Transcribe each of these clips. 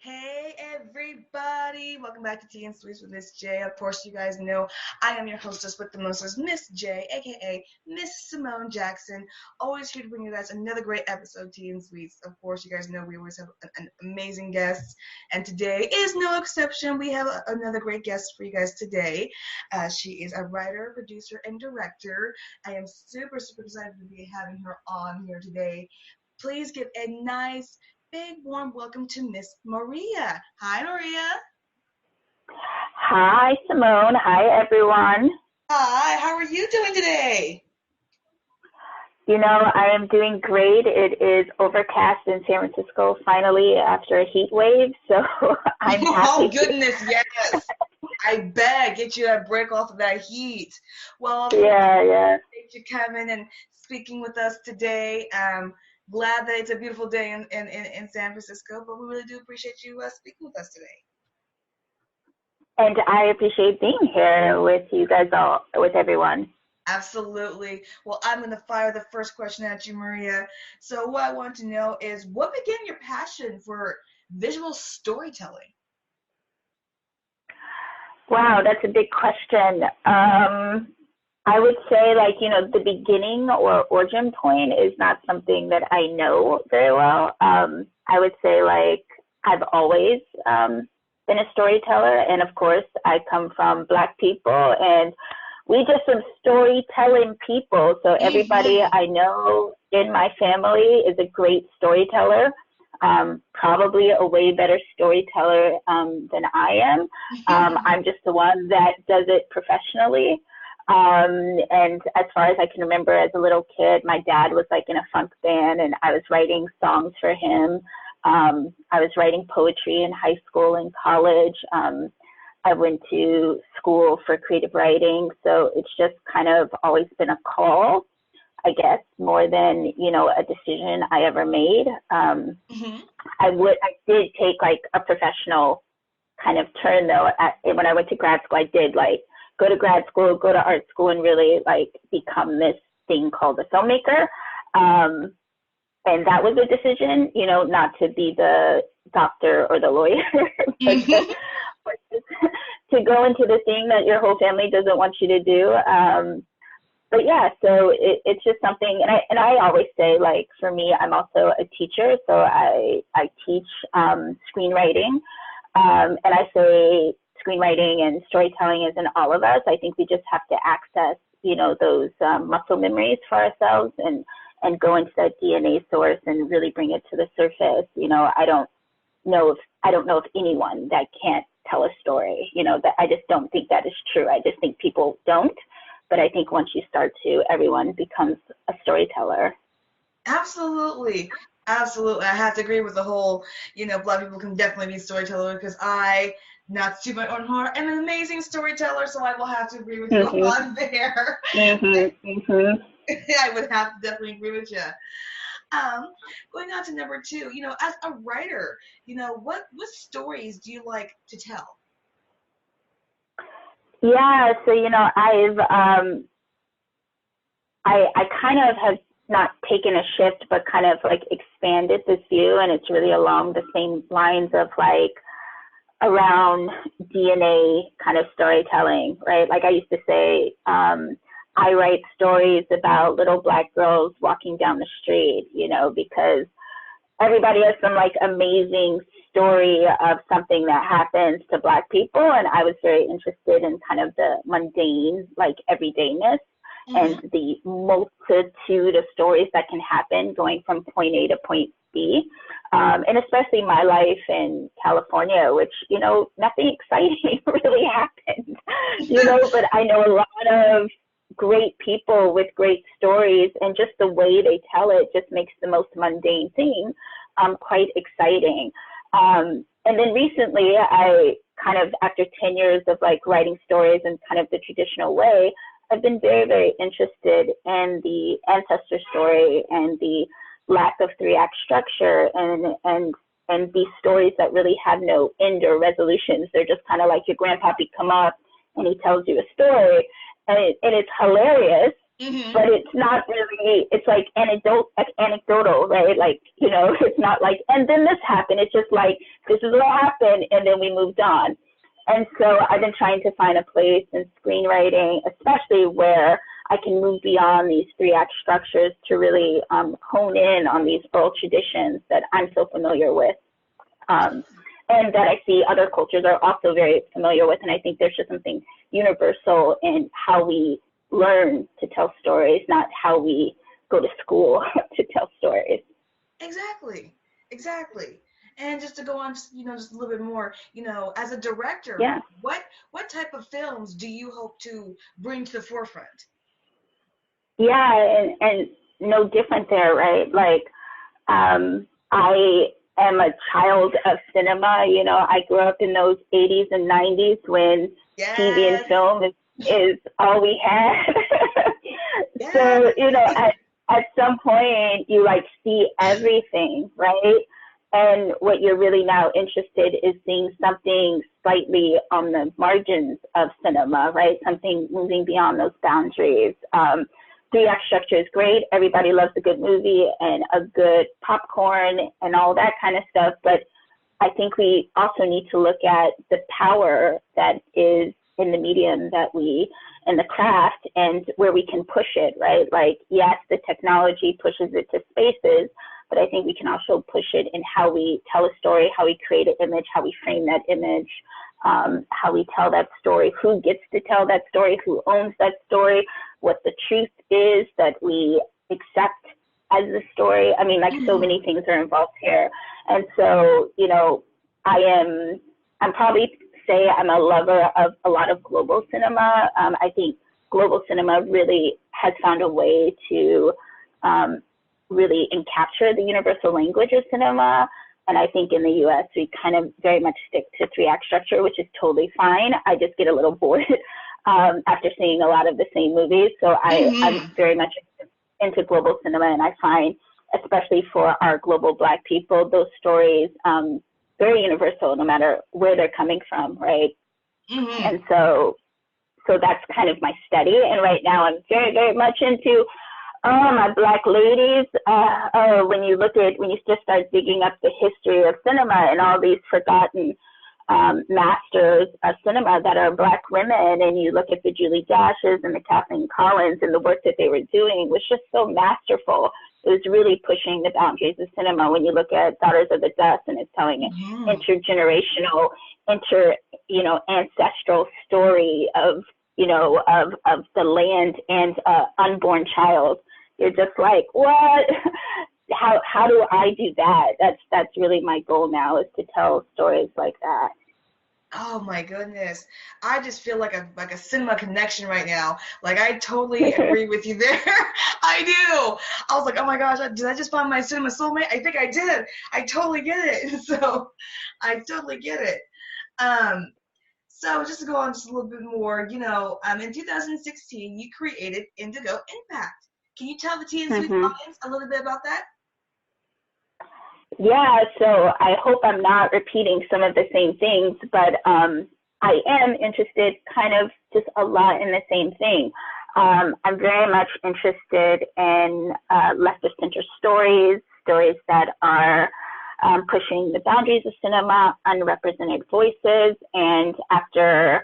Hey everybody, welcome back to Tea and Sweets with Miss J. Of course, you guys know I am your hostess with the mostest, Miss J, aka Miss Simone Jackson. Always here to bring you guys another great episode of Tea and Sweets. Of course, you guys know we always have an amazing guest, and today is no exception. We have another great guest for you guys today. She is a writer, producer, and director. I am super excited to be having her on here today. Please give a nice big warm welcome to Miss Maria. Hi, Maria. Hi, Simone. Hi, everyone. Hi, how are you doing today? I am doing great. It is overcast in San Francisco finally after a heat wave, so I'm happy. Oh, goodness, yes. I bet. Get you that break off of that heat. Well, yeah. Thank you coming and speaking with us today. Glad that it's a beautiful day in San Francisco, but we really do appreciate you speaking with us today. And I appreciate being here with you guys all, with everyone. Absolutely. Well, I'm going to fire the first question at you, Maria. So what I want to know is, what began your passion for visual storytelling? Wow, that's a big question. I would say, the beginning or origin point is not something that I know very well. I would say, I've always been a storyteller, and of course, I come from Black people, and we just some storytelling people. So everybody I know in my family is a great storyteller. Probably a way better storyteller than I am. I'm just the one that does it professionally. And as far as I can remember, as a little kid, my dad was in a funk band, and I was writing songs for him. I was writing poetry in high school and college. I went to school for creative writing, so it's just kind of always been a call, I guess, more than, a decision I ever made. I did take a professional kind of turn though. When I went to grad school, I did go to grad school, go to art school, and really become this thing called a filmmaker. And that was a decision, not to be the doctor or the lawyer, but to go into the thing that your whole family doesn't want you to do. But yeah, so it's just something, and I always say, for me, I'm also a teacher, so I teach screenwriting, and I say screenwriting and storytelling is in all of us. I think we just have to access, those muscle memories for ourselves and go into that DNA source and really bring it to the surface. I don't know of anyone that can't tell a story, that I just don't think that is true. I just think people don't. But I think once you start to, everyone becomes a storyteller. Absolutely. Absolutely. I have to agree with the whole, Black people can definitely be storytellers, because not to my own heart, am an amazing storyteller, so I will have to agree with you on there. I would have to definitely agree with you. Going on to number 2, as a writer, what stories do you like to tell? Yeah, so I kind of have not taken a shift, but kind of expanded this view, and it's really along the same lines of around DNA kind of storytelling, right? I used to say, I write stories about little Black girls walking down the street, because everybody has some amazing story of something that happens to Black people, and I was very interested in kind of the mundane, everydayness, and the multitude of stories that can happen going from point A to point B, and especially my life in California, which nothing exciting really happened, but I know a lot of great people with great stories, and just the way they tell it just makes the most mundane thing quite exciting. And then recently, I kind of, after 10 years of writing stories in kind of the traditional way, I've been very, very interested in the ancestor story and the lack of 3-act structure and these stories that really have no end or resolutions. They're just kind of like your grandpappy come up and he tells you a story, and it's hilarious, but it's not really, it's like anecdotal, right? Like, you know, it's not like, and then this happened. It's just like, this is what happened, and then we moved on. And so I've been trying to find a place in screenwriting, especially where I can move beyond these 3-act structures to really hone in on these oral traditions that I'm so familiar with, and that I see other cultures are also very familiar with. And I think there's just something universal in how we learn to tell stories, not how we go to school to tell stories. Exactly. And just to go on, you know, just a little bit more, you know, as a director, Yeah. what type of films do you hope to bring to the forefront? Yeah, and no different there, right? Like, I am a child of cinema. You know, I grew up in those 80s and 90s when TV and film is all we had. So, you know, at some point you like see everything, right? And what you're really now interested is seeing something slightly on the margins of cinema, right? Something moving beyond those boundaries. 3-act structure is great. Everybody loves a good movie and a good popcorn and all that kind of stuff. But I think we also need to look at the power that is in the medium that we, and the craft, and where we can push it, right? Like, yes, the technology pushes it to spaces, but I think we can also push it in how we tell a story, how we create an image, how we frame that image, how we tell that story, who gets to tell that story, who owns that story, what the truth is that we accept as the story. I mean, like, so many things are involved here. And so, you know, I'm probably say I'm a lover of a lot of global cinema. I think global cinema really has found a way to really encapture the universal language of cinema. And I think in the US, we kind of very much stick to 3-act structure, which is totally fine. I just get a little bored after seeing a lot of the same movies. So I'm very much into global cinema, and I find, especially for our global Black people, those stories very universal, no matter where they're coming from, right? And so that's kind of my study. And right now I'm very, very much into my Black ladies. When you just start digging up the history of cinema and all these forgotten masters of cinema that are Black women, and you look at the Julie Dashes and the Kathleen Collins, and the work that they were doing was just so masterful. It was really pushing the boundaries of cinema. When you look at Daughters of the Dust, and it's telling an intergenerational, ancestral story of the land and unborn child. You're just like, what? How do I do that? That's really my goal now, is to tell stories like that. Oh my goodness. I just feel like a cinema connection right now. Like, I totally agree with you there. I do. I was like, oh my gosh, did I just find my cinema soulmate? I think I did. I totally get it. So I totally get it. So just to go on just a little bit more, in 2016, you created Indigo Impact. Can you tell the Tea and Sweet audience a little bit about that? Yeah, so I hope I'm not repeating some of the same things, but I am interested kind of just a lot in the same thing. I'm very much interested in left of center stories that are pushing the boundaries of cinema, unrepresented voices. And after,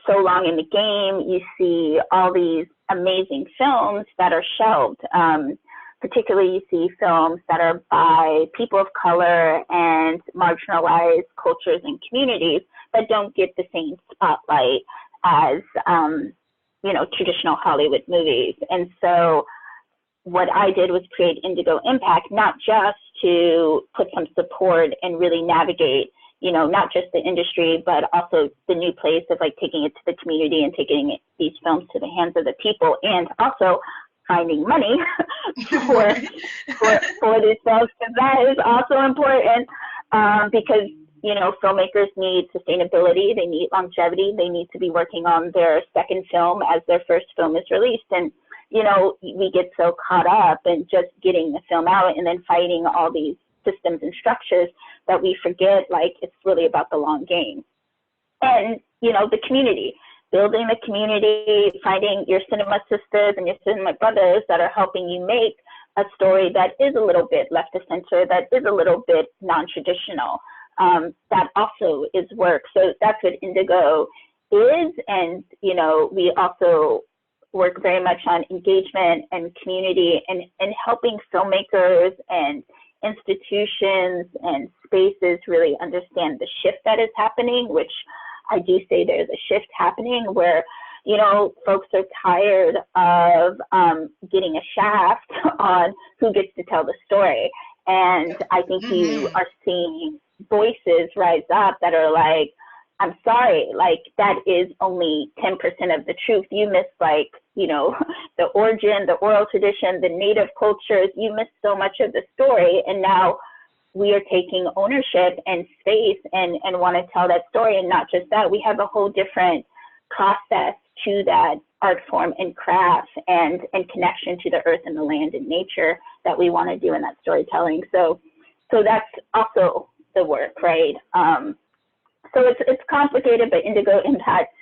so long in the game, you see all these amazing films that are shelved. Particularly, you see films that are by people of color and marginalized cultures and communities that don't get the same spotlight as, traditional Hollywood movies. And so what I did was create Indigo Impact, not just to put some support and really navigate, not just the industry, but also the new place of like taking it to the community and taking these films to the hands of the people, and also finding money for these films, because that is also important, because, filmmakers need sustainability, they need longevity, they need to be working on their second film as their first film is released. And, we get so caught up in just getting the film out and then fighting all these systems and structures that we forget, like, it's really about the long game. And, the building the community, finding your cinema sisters and your cinema brothers that are helping you make a story that is a little bit left of center, that is a little bit non-traditional. That also is work. So that's what Indigo is. And, you know, we also work very much on engagement and community and helping filmmakers and institutions and spaces really understand the shift that is happening, which I do say there's a shift happening where, you know, folks are tired of getting a shaft on who gets to tell the story. And I think you are seeing voices rise up that are like, I'm sorry, like that is only 10% of the truth. You missed, like, you know, the origin, the oral tradition, the native cultures. You missed so much of the story. And now we are taking ownership and space and want to tell that story. And not just that, we have a whole different process to that art form and craft and connection to the earth and the land and nature that we want to do in that storytelling. So that's also the work, right? So it's complicated, but Indigo Impact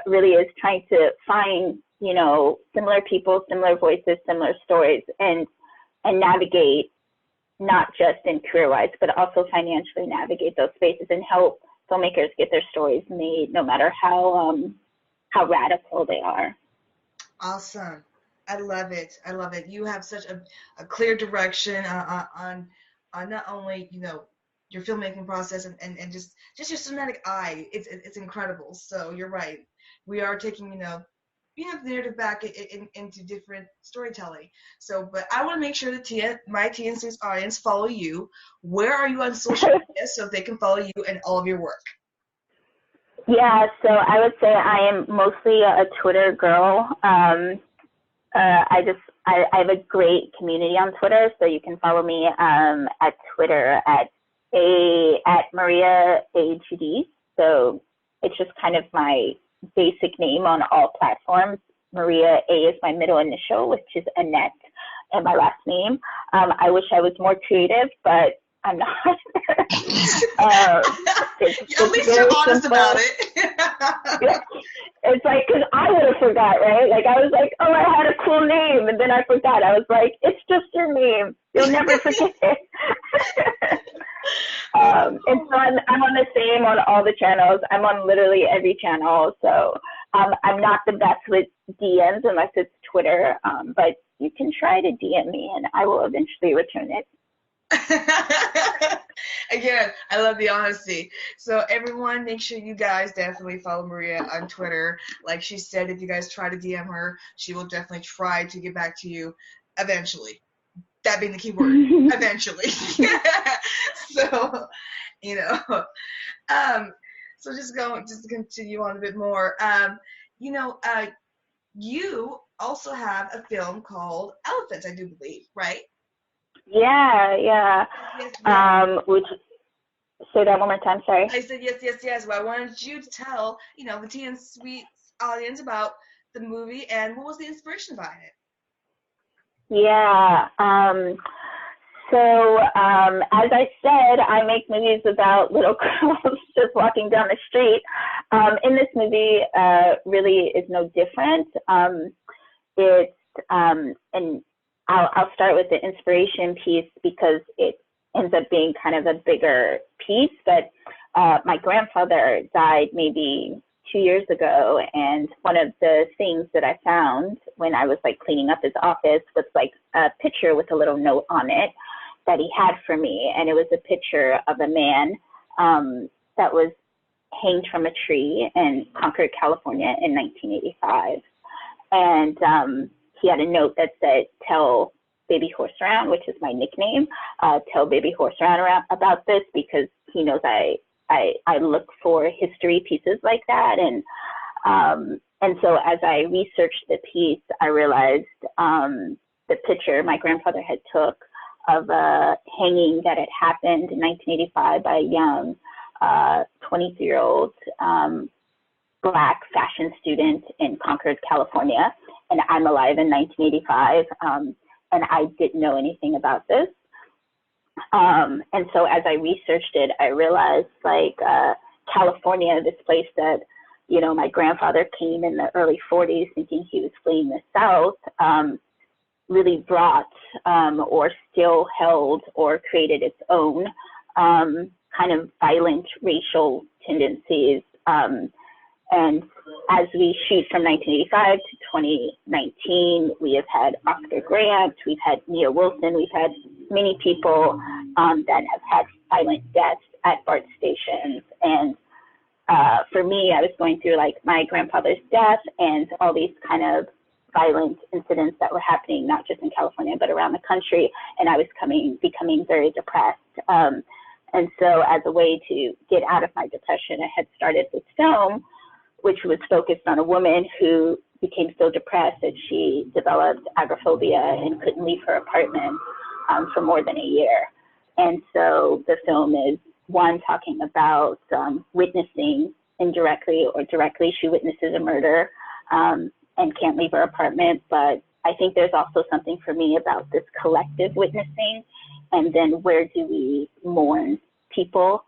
really is trying to find, you know, similar people, similar voices, similar stories, and navigate, not just in career-wise, but also financially navigate those spaces and help filmmakers get their stories made, no matter how radical they are. Awesome. I love it. I love it. You have such a clear direction on not only, you know, your filmmaking process and just your cinematic eye. It's incredible. So you're right. We are taking, you know, the narrative back into different storytelling. So, but I want to make sure that my TNC's audience follow you. Where are you on social media so they can follow you and all of your work? Yeah, so I would say I am mostly a Twitter girl. I have a great community on Twitter, so you can follow me at Twitter at Maria Judice. So it's just kind of my basic name on all platforms. Maria A is my middle initial, which is Annette, and my last name. I wish I was more creative, but I'm not. At least you're honest about it. Yeah. It's like, because I would have forgot, right? Like, I was like, oh, I had a cool name, and then I forgot. I was like, it's just your name. You'll never forget it. And so I'm on the same on all the channels. I'm on literally every channel. So I'm not the best with DMs unless it's Twitter, but you can try to DM me, and I will eventually return it. Again, I love the honesty. So everyone, make sure you guys definitely follow Maria on Twitter. Like she said, if you guys try to DM her, she will definitely try to get back to you eventually. That being the key word, eventually. So, you know, so just to continue on a bit more, you know, you also have a film called Elephants, I do believe, right? Yeah. Yes. Which, say that one more time, sorry. I said yes. Well, I wanted you to tell, you know, the TN Suite audience about the movie and what was the inspiration behind it. Yeah. So as I said, I make movies about little girls just walking down the street. In this movie, really is no different. It's and I'll start with the inspiration piece because it ends up being kind of a bigger piece. But my grandfather died maybe 2 years ago, and one of the things that I found when I was like cleaning up his office was like a picture with a little note on it that he had for me, and it was a picture of a man that was hanged from a tree in Concord, California in 1985. And he had a note that said, "Tell Baby Horse Around," which is my nickname. Tell Baby Horse Around about this, because he knows I look for history pieces like that. And so as I researched the piece, I realized the picture my grandfather had took of a hanging that had happened in 1985 by a young 23-year-old Black fashion student in Concord, California. And I'm alive in 1985, and I didn't know anything about this. And so as I researched it, I realized like California, this place that my grandfather came in the early 40s thinking he was fleeing the South, really brought or still held or created its own kind of violent racial tendencies. And as we shoot from 1985 to 2019, we have had Oscar Grant, we've had Mia Wilson, we've had many people that have had violent deaths at BART stations. And for me, I was going through like my grandfather's death and all these kind of violent incidents that were happening, not just in California, but around the country. And I was becoming very depressed. And so as a way to get out of my depression, I had started this film, which was focused on a woman who became so depressed that she developed agoraphobia and couldn't leave her apartment for more than a year. And so the film is, one, talking about witnessing indirectly or directly. She witnesses a murder and can't leave her apartment. But I think there's also something for me about this collective witnessing, and then where do we mourn people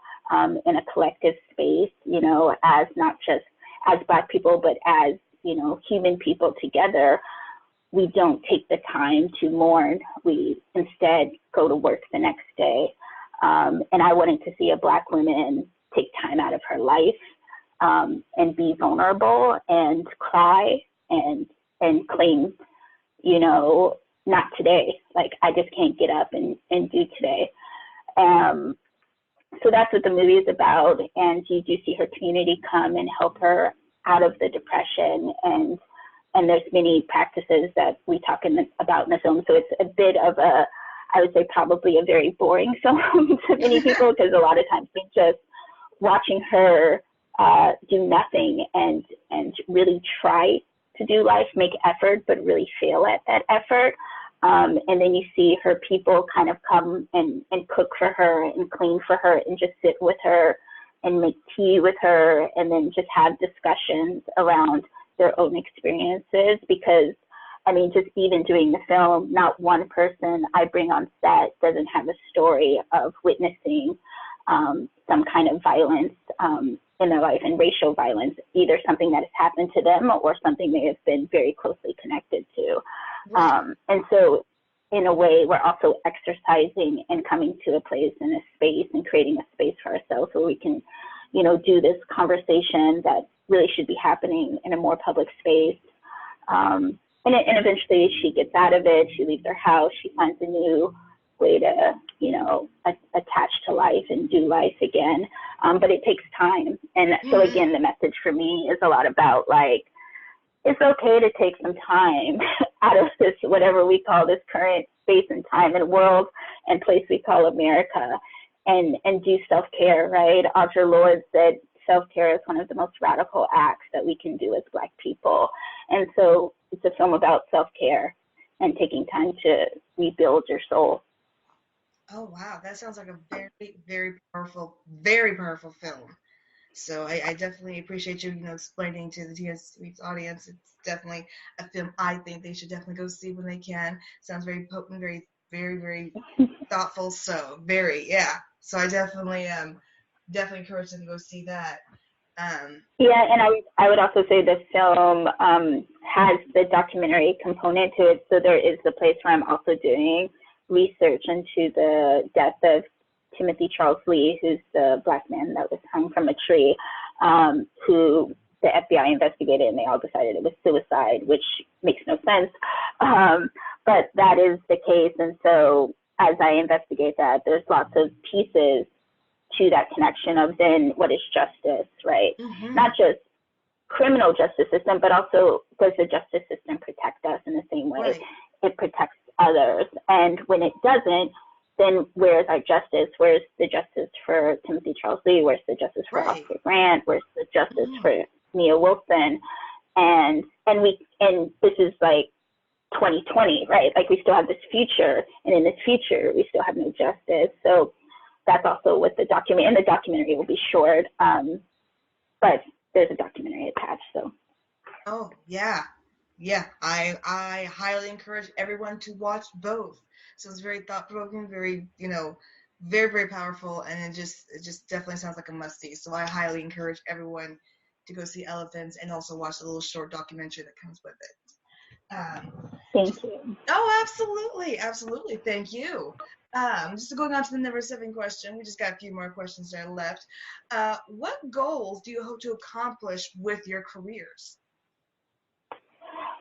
in a collective space, as not just as Black people, but as, human people together. We don't take the time to mourn. We instead go to work the next day. And I wanted to see a Black woman take time out of her life and be vulnerable and cry and claim, not today. Like, I just can't get up and do today. So that's what the movie is about. And you do see her community come and help her out of the depression. And there's many practices that we talk about in the film. So it's a bit of I would say probably a very boring film to many people, because a lot of times we're just watching her do nothing and really try to do life, make effort, but really fail at that effort. And then you see her people kind of come and cook for her and clean for her and just sit with her and make tea with her, and then just have discussions around their own experiences. Because, just even doing the film, not one person I bring on set doesn't have a story of witnessing some kind of violence in their life, and racial violence, either something that has happened to them or something they have been very closely connected to. And so in a way, we're also exercising and coming to a place and a space and creating a space for ourselves where we can, do this conversation that really should be happening in a more public space. And eventually she gets out of it, she leaves her house, she finds a new way to, attach to life and do life again. But it takes time. And so again, the message for me is a lot about like, it's okay to take some time out of this, whatever we call this current space and time and world and place we call America, and do self-care, right? Audre Lorde said self-care is one of the most radical acts that we can do as Black people. And so it's a film about self-care and taking time to rebuild your soul. Oh, wow. That sounds like a very, very powerful film. So I definitely appreciate you, explaining to the TS Suites audience. It's definitely a film I think they should definitely go see when they can. Sounds very potent, very, very, very thoughtful. So very, yeah. So I definitely encourage them to go see that. Yeah, and I would also say the film has the documentary component to it. So there is the place where I'm also doing research into the death of Timothy Charles Lee, who's the Black man that was hung from a tree, who the FBI investigated, and they all decided it was suicide, which makes no sense. But that is the case. And so as I investigate that, there's lots of pieces to that connection of then what is justice, right? Mm-hmm. Not just criminal justice system, but also does the justice system protect us in the same way it protects others? And when it doesn't, then where's our justice? Where's the justice for Timothy Charles Lee? Where's the justice for Oscar Grant? Where's the justice for Mia Wilson? And this is like 2020, right? Like we still have this future, and in this future, we still have no justice. So that's also what the document, and the documentary will be short, but there's a documentary attached. So. Oh yeah. I highly encourage everyone to watch both. So it's very thought-provoking, very, very, very powerful, and it just definitely sounds like a must-see. So I highly encourage everyone to go see elephants and also watch the little short documentary that comes with it. Thank you. Oh, absolutely. Absolutely. Thank you. Just going on to the number 7 question. We just got a few more questions there left. What goals do you hope to accomplish with your careers?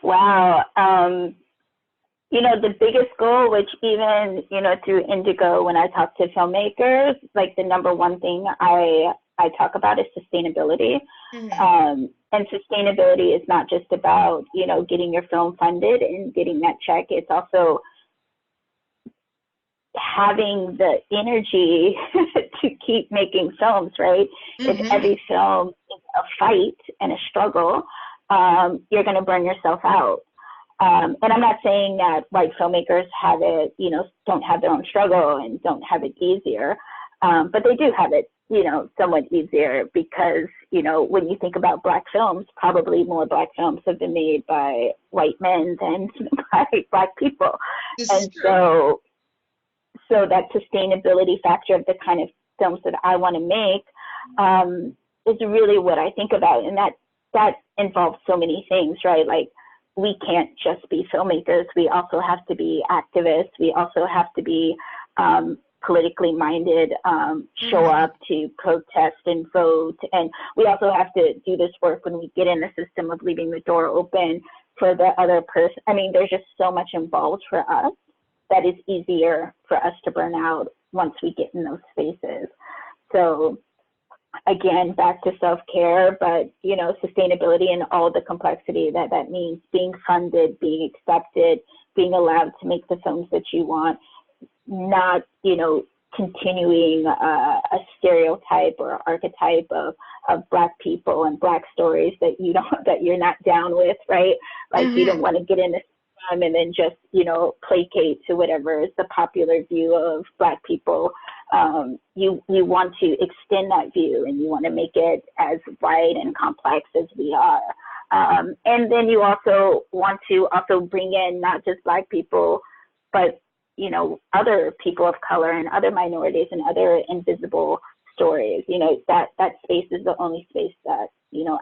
Wow. The biggest goal, which even, through Indigo, when I talk to filmmakers, like the number one thing I talk about is sustainability. Mm-hmm. And sustainability is not just about, getting your film funded and getting that check. It's also having the energy to keep making films, right? Mm-hmm. If every film is a fight and a struggle, you're going to burn yourself out. And I'm not saying that white filmmakers have it, don't have their own struggle and don't have it easier, but they do have it, somewhat easier because, when you think about Black films, probably more Black films have been made by white men than by Black people. And so that sustainability factor of the kind of films that I want to make is really what I think about. And that involves so many things, right? Like, we can't just be filmmakers. We also have to be activists. We also have to be politically minded, show up to protest and vote. And we also have to do this work when we get in the system of leaving the door open for the other person. I mean, there's just so much involved for us that is easier for us to burn out once we get in those spaces. So again, back to self-care, but, sustainability and all the complexity that means, being funded, being accepted, being allowed to make the films that you want, not, continuing a stereotype or archetype of Black people and Black stories that you're not down with, right? Like, you don't want to get in this time and then just, placate to whatever is the popular view of Black people. You want to extend that view, and you want to make it as wide and complex as we are. And then you also want to bring in not just Black people, but, other people of color and other minorities and other invisible stories. That space is the only space that,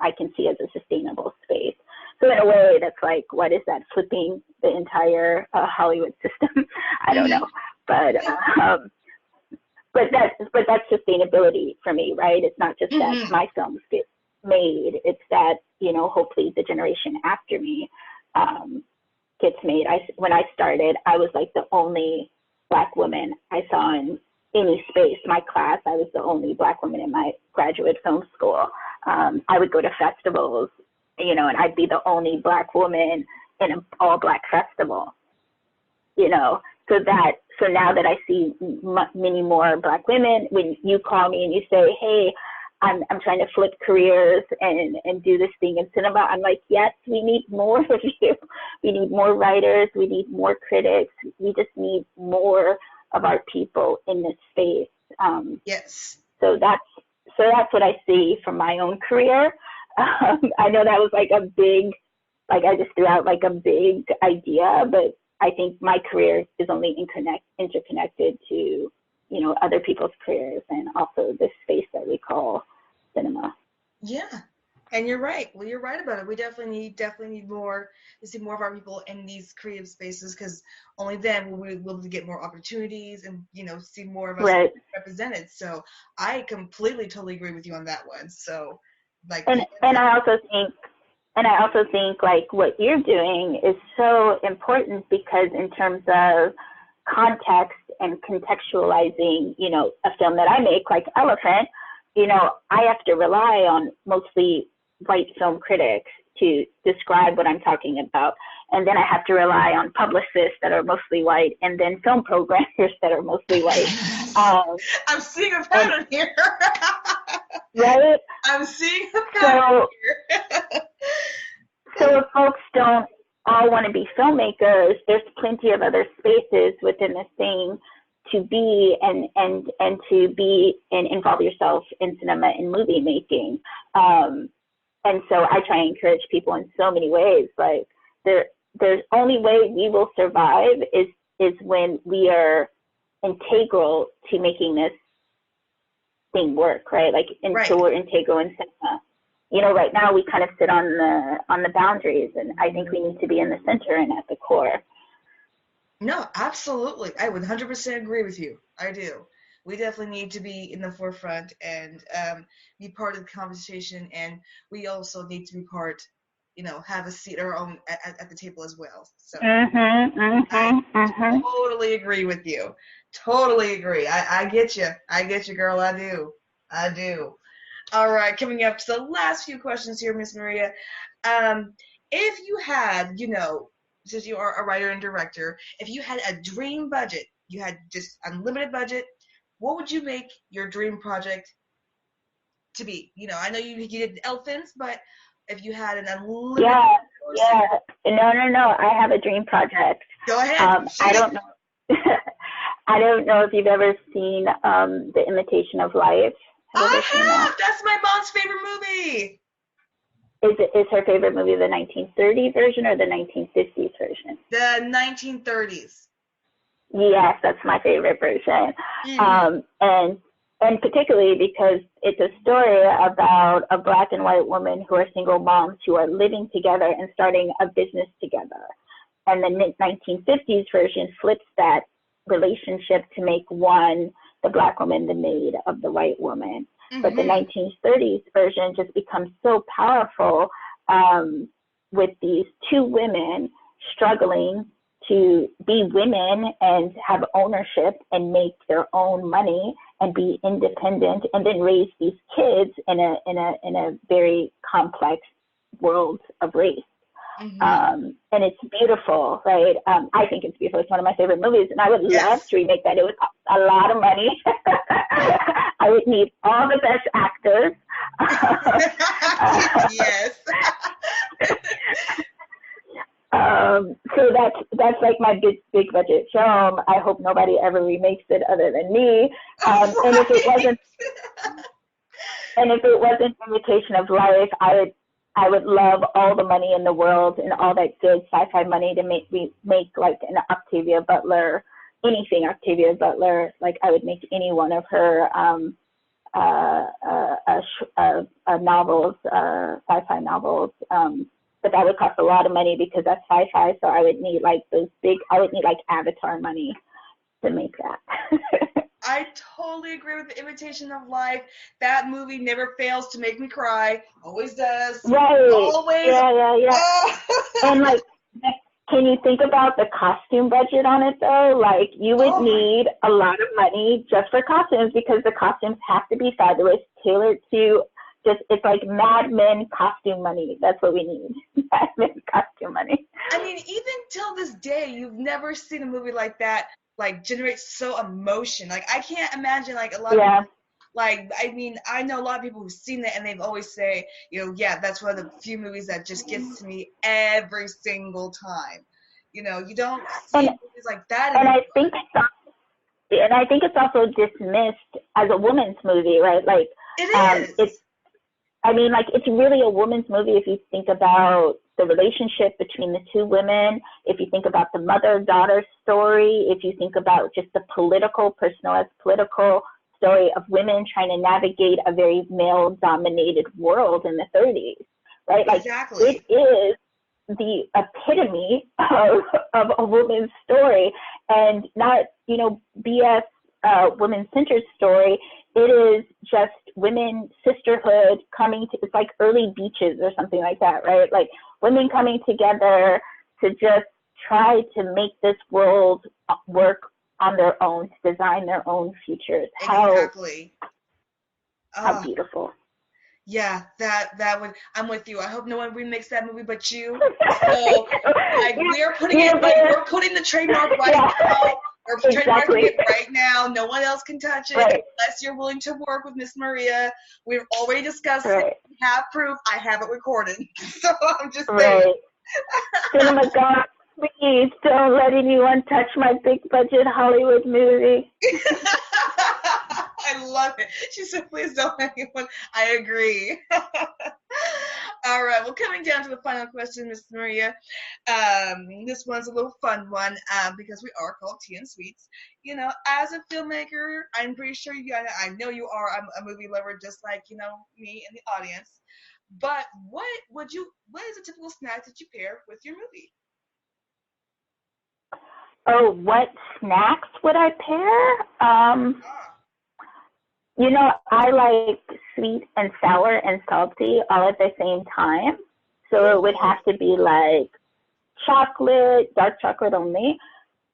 I can see as a sustainable space. So in a way, that's like, what is that, flipping the entire Hollywood system? I don't know, but that's sustainability for me, right? It's not just that my films get made; it's that, hopefully the generation after me gets made. When I started, I was like the only Black woman I saw in any space. My class, I was the only Black woman in my graduate film school. I would go to festivals, and I'd be the only Black woman in an all-Black festival, So now that I see many more Black women, when you call me and you say, hey, I'm trying to flip careers and do this thing in cinema, I'm like, yes, we need more of you. We need more writers. We need more critics. We just need more of our people in this space. Yes. So that's what I see from my own career. I know that was like a big, like I just threw out like a big idea, but I think my career is only interconnected to, other people's careers and also this space that we call cinema. Yeah. And you're right. Well, you're right about it. We definitely need more to see more of our people in these creative spaces, because only then will we be able to get more opportunities and, see more of us represented. So I completely, totally agree with you on that one. So like, and I also think like what you're doing is so important, because in terms of context and contextualizing, a film that I make, like Elephant, I have to rely on mostly white film critics to describe what I'm talking about. And then I have to rely on publicists that are mostly white, and then film programmers that are mostly white. I'm seeing a pattern here. Right? I'm seeing a pattern here. So if folks don't all want to be filmmakers, there's plenty of other spaces within this thing to be and to be and involve yourself in cinema and movie making. And so I try and encourage people in so many ways. Like there's only way we will survive is when we are integral to making this thing work, right? Like until we're integral in cinema. right now we kind of sit on the boundaries, and I think we need to be in the center and at the core. No, absolutely. I would 100% agree with you. I do. We definitely need to be in the forefront and be part of the conversation, and we also need to be part, have a seat our own at the table as well. So I totally agree with you. Totally agree. I get you. I get you, girl. I do. I do. All right, coming up to the last few questions here, Miss Maria. If you had, since you are a writer and director, if you had a dream budget, you had just unlimited budget, what would you make your dream project to be? I know you did elephants, but if you had an unlimited No. I have a dream project. Go ahead. I don't know. I don't know if you've ever seen The Imitation of Life. I have. That's my mom's favorite movie. Is her favorite movie the 1930s version or the 1950s version? The 1930s. Yes, that's my favorite version. And particularly because it's a story about a Black and white woman who are single moms who are living together and starting a business together. And the 1950s version flips that relationship to make one, the Black woman, the maid of the white woman. But the 1930s version just becomes so powerful with these two women struggling to be women and have ownership and make their own money and be independent, and then raise these kids in a very complex world of race. And it's beautiful, right? I think it's beautiful. It's one of my favorite movies, and I would love to remake that. It would cost a lot of money. I would need all the best actors. Yes. So that's like my big budget film. I hope nobody ever remakes it other than me. And if it wasn't Imitation of Life, I would love all the money in the world and all that good sci-fi money to make like an Octavia Butler, anything Octavia Butler. Like I would make any one of her novels, sci-fi novels. But that would cost a lot of money because that's sci-fi. So I would need like Avatar money to make that. I totally agree with The Imitation of Life. That movie never fails to make me cry. Always does. Right. Always. Yeah. And like, can you think about the costume budget on it though? Like you would need a lot of money just for costumes because the costumes have to be fabulous, tailored to it's like Mad Men costume money. That's what we need. Mad Men costume money. I mean, even till this day, you've never seen a movie like that, like, generates so emotion. Like, I can't imagine, like, a lot of people, like, I mean, I know a lot of people who've seen it, and they've always say, that's one of the few movies that just gets to me every single time. You don't see movies like that anymore. And I think it's also dismissed as a woman's movie, right? Like, it is. It's really a woman's movie if you think about the relationship between the two women, if you think about the mother-daughter story, if you think about just the personalized political story of women trying to navigate a very male-dominated world in the 30s, right? Like, exactly. It is the epitome of a woman's story, and not, BS women-centered story. It is just women sisterhood it's like early beaches or something like that, right? Like women coming together to just try to make this world work on their own, to design their own futures. Exactly. How beautiful. Yeah, that would. I'm with you. I hope no one remakes that movie but you. So, like, we're putting we're putting the trademark right now. We're trademarking it right now. No one else can touch it unless you're willing to work with Miss Maria. We've already discussed it. We have proof. I have it recorded. So I'm just saying. Cinema God, please don't let anyone touch my big budget Hollywood movie. I love it. She said, please don't let anyone. I agree. All right. Well, coming down to the final question, Miss Maria. This one's a little fun one because we are called Tea and Sweets. As a filmmaker, I'm pretty sure I know you are a movie lover just like, me and the audience. But what is a typical snack that you pair with your movie? Oh, what snacks would I pair? Ah. I like sweet and sour and salty all at the same time. So it would Ooh. have to be like chocolate, dark chocolate only,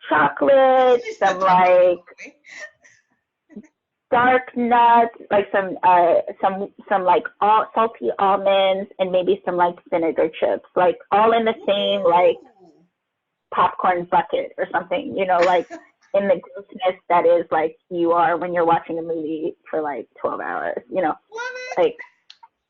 chocolate, You some said dark chocolate like only. dark nuts, like some like all salty almonds, and maybe some like vinegar chips, like all in the same like Ooh. popcorn bucket or something, like in the grossness that is like you are when you're watching a movie for like 12 hours, Love it. like,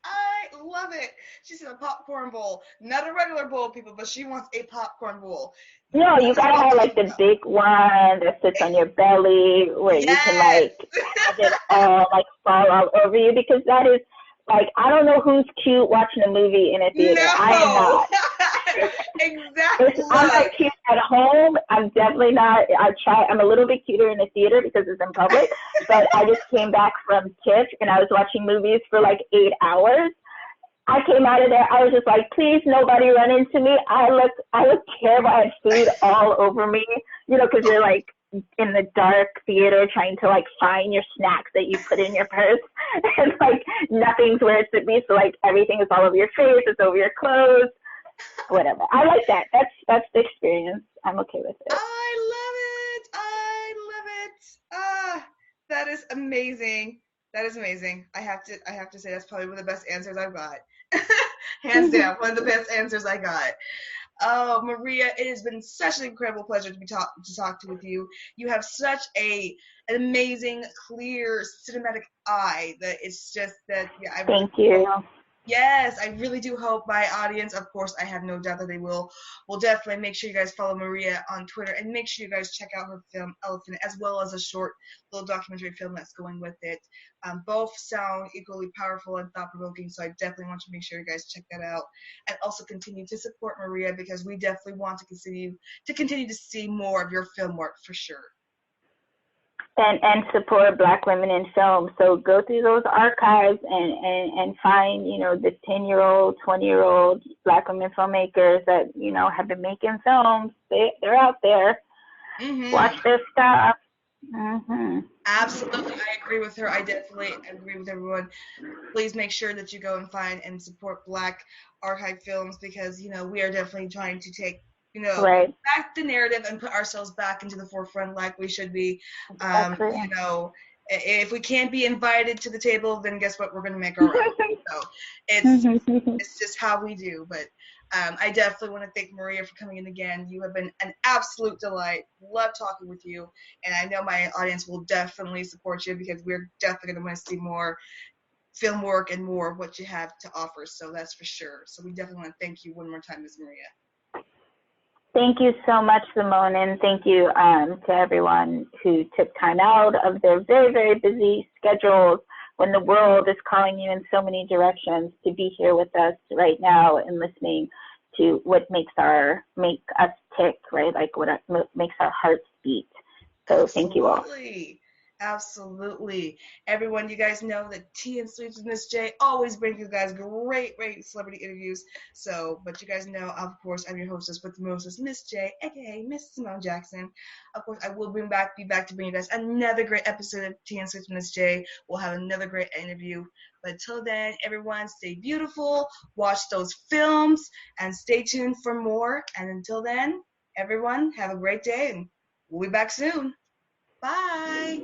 I love it. She said a popcorn bowl, not a regular bowl, people, but she wants a popcorn bowl. you That is gotta what I'm have like talking the about. big one that sits on your belly where you can Yes. like have it all like fall all over you, because that is like, I don't know who's cute watching a movie in a theater. I am No. not. Exactly. I'm not Look. cute at home. I'm definitely not. I'm a little bit cuter in the theater because it's in public. But I just came back from TIFF and I was watching movies for like 8 hours. I came out of there. I was just like, please, nobody run into me. I looked terrible. I had food all over me. Because you're like in the dark theater trying to like find your snacks that you put in your purse, and like nothing's where it's to be. So like everything is all over your face. It's over your clothes. Whatever. I like that. That's the experience. I'm okay with it. I love it. I love it. Ah, that is amazing. That is amazing. I have to say that's probably one of the best answers I've got. Hands down, one of the best answers I got. Oh, Maria, it has been such an incredible pleasure to talk with you. You have such an amazing, clear, cinematic eye that it's just that, yeah, I really Thank you. hope. Yes, I really do hope my audience, of course, I have no doubt that they will definitely make sure you guys follow Maria on Twitter, and make sure you guys check out her film Elephant, as well as a short little documentary film that's going with it. Both sound equally powerful and thought-provoking, so I definitely want to make sure you guys check that out, and also continue to support Maria, because we definitely want to continue to see more of your film work for sure. And support Black women in film. So go through those archives and find, the 10-year-old, 20-year-old Black women filmmakers that, have been making films. They're out there. Watch Mm-hmm. their stuff. Hmm. Absolutely, I agree with her. I definitely agree with everyone. Please make sure that you go and find and support Black archive films, because we are definitely trying to take Right. back the narrative and put ourselves back into the forefront like we should be. Exactly. If we can't be invited to the table, then guess what? We're going to make our own. So it's just how we do. But I definitely want to thank Maria for coming in again. You have been an absolute delight. Love talking with you, and I know my audience will definitely support you, because we're definitely going to want to see more film work and more of what you have to offer. So that's for sure. So we definitely want to thank you one more time, Ms. Maria. Thank you so much, Simone, and thank you to everyone who took time out of their very, very busy schedules when the world is calling you in so many directions to be here with us right now and listening to what make us tick, right? Like what makes our hearts beat. So thank you all. Absolutely. Absolutely. Everyone, you guys know that Tea and Sweets with Miss J always bring you guys great, great celebrity interviews. So, but you guys know, of course, I'm your hostess with the mostest, Miss J, aka Miss Simone Jackson. Of course, I will be back to bring you guys another great episode of Tea and Sweets with Miss J. We'll have another great interview. But until then, everyone, stay beautiful, watch those films, and stay tuned for more. And until then, everyone, have a great day, and we'll be back soon. Bye.